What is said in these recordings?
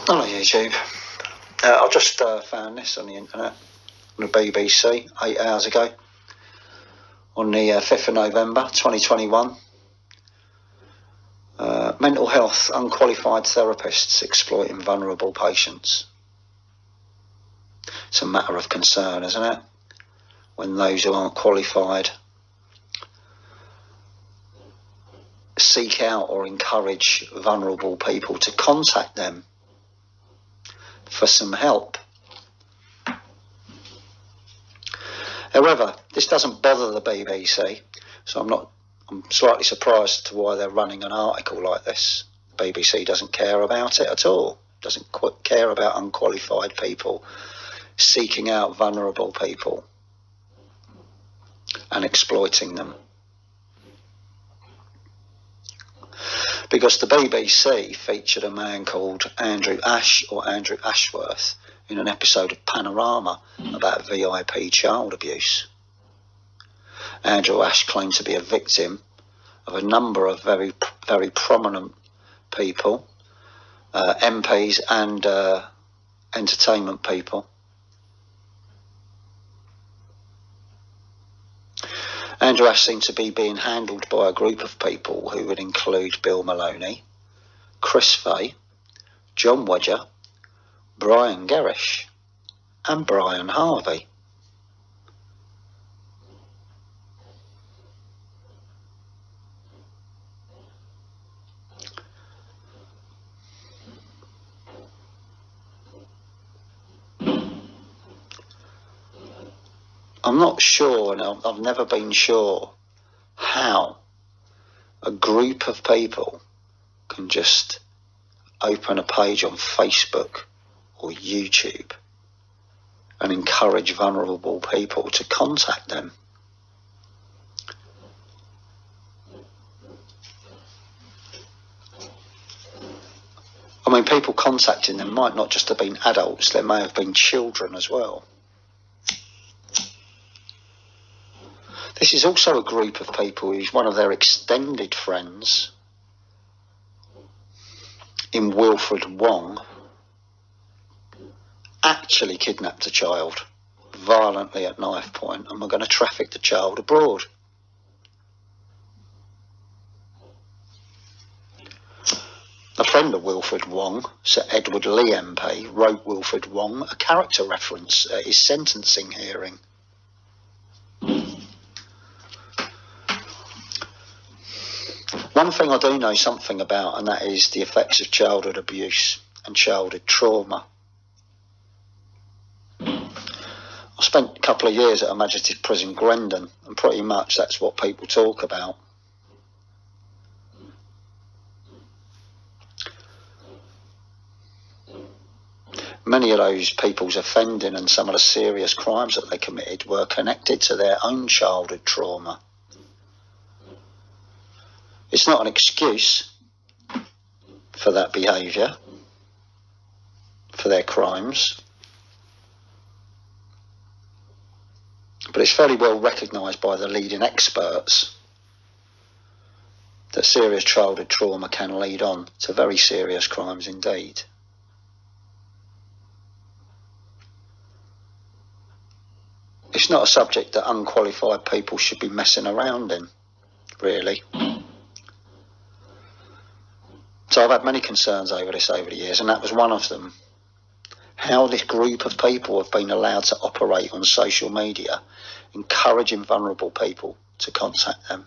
Hello YouTube. I just found this on the internet, on the BBC 8 hours ago, on the 5th of November 2021. Mental health, unqualified therapists exploiting vulnerable patients. It's a matter of concern, isn't it? When those who aren't qualified seek out or encourage vulnerable people to contact them for some help. However, this doesn't bother the BBC, so I'm slightly surprised as to why they're running an article like this. The BBC doesn't care about it at all, doesn't care about unqualified people seeking out vulnerable people and exploiting them. Because the BBC featured a man called Andrew Ashworth in an episode of Panorama about VIP child abuse. Andrew Ash claimed to be a victim of a number of very, very prominent people, MPs and entertainment people. Andrew Ash seemed to be being handled by a group of people who would include Bill Maloney, Chris Fay, John Wedger, Brian Gerrish and Brian Harvey. I'm not sure, and I've never been sure, how a group of people can just open a page on Facebook or YouTube and encourage vulnerable people to contact them. I mean, people contacting them might not just have been adults, there may have been children as well. This is also a group of people who's one of their extended friends in Wilfred Wong actually kidnapped a child violently at knife point and were going to traffic the child abroad. A friend of Wilfred Wong, Sir Edward Lee MP, wrote Wilfred Wong a character reference at his sentencing hearing. One thing I do know something about, and that is the effects of childhood abuse and childhood trauma. I spent a couple of years at Her Majesty's Prison Grendon, and pretty much that's what people talk about. Many of those people's offending and some of the serious crimes that they committed were connected to their own childhood trauma. It's not an excuse for that behaviour, for their crimes, but it's fairly well recognised by the leading experts that serious childhood trauma can lead on to very serious crimes indeed. It's not a subject that unqualified people should be messing around in, really. So I've had many concerns over this over the years, and that was one of them. How this group of people have been allowed to operate on social media, encouraging vulnerable people to contact them.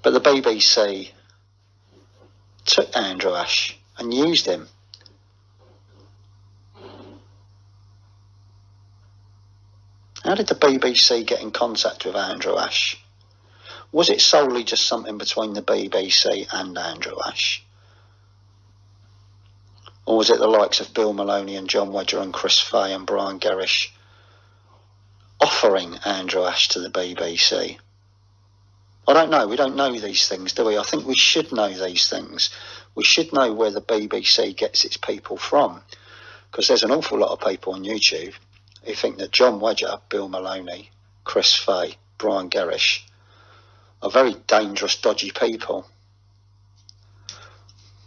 But the BBC took Andrew Ash and used him. How did the BBC get in contact with Andrew Ash? Was it solely just something between the BBC and Andrew Ash? Or was it the likes of Bill Maloney and John Wedger and Chris Fay and Brian Gerrish offering Andrew Ash to the BBC? I don't know. We don't know these things, do we? I think we should know these things. We should know where the BBC gets its people from, because there's an awful lot of people on YouTube who think that John Wedger, Bill Maloney, Chris Fay, Brian Gerrish are very dangerous, dodgy people.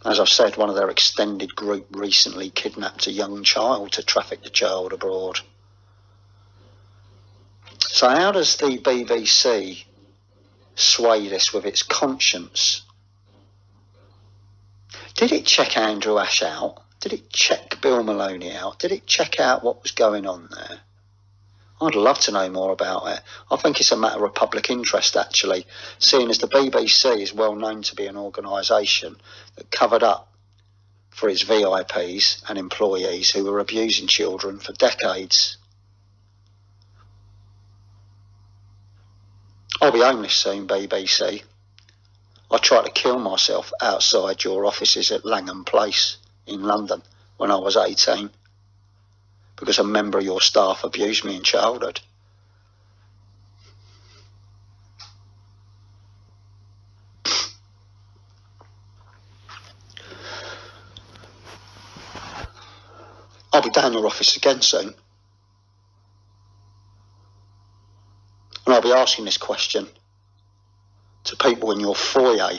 As I've said, one of their extended group recently kidnapped a young child to traffic the child abroad. So how does the BBC sway this with its conscience? Did it check Andrew Ash out? Did it check Bill Maloney out? Did it check out what was going on there? I'd love to know more about it. I think it's a matter of public interest, actually, seeing as the BBC is well known to be an organisation that covered up for its VIPs and employees who were abusing children for decades. I'll be homeless soon, BBC. I tried to kill myself outside your offices at Langham Place in London when I was 18 because a member of your staff abused me in childhood. I'll be down your office again soon. And I'll be asking this question to people in your foyer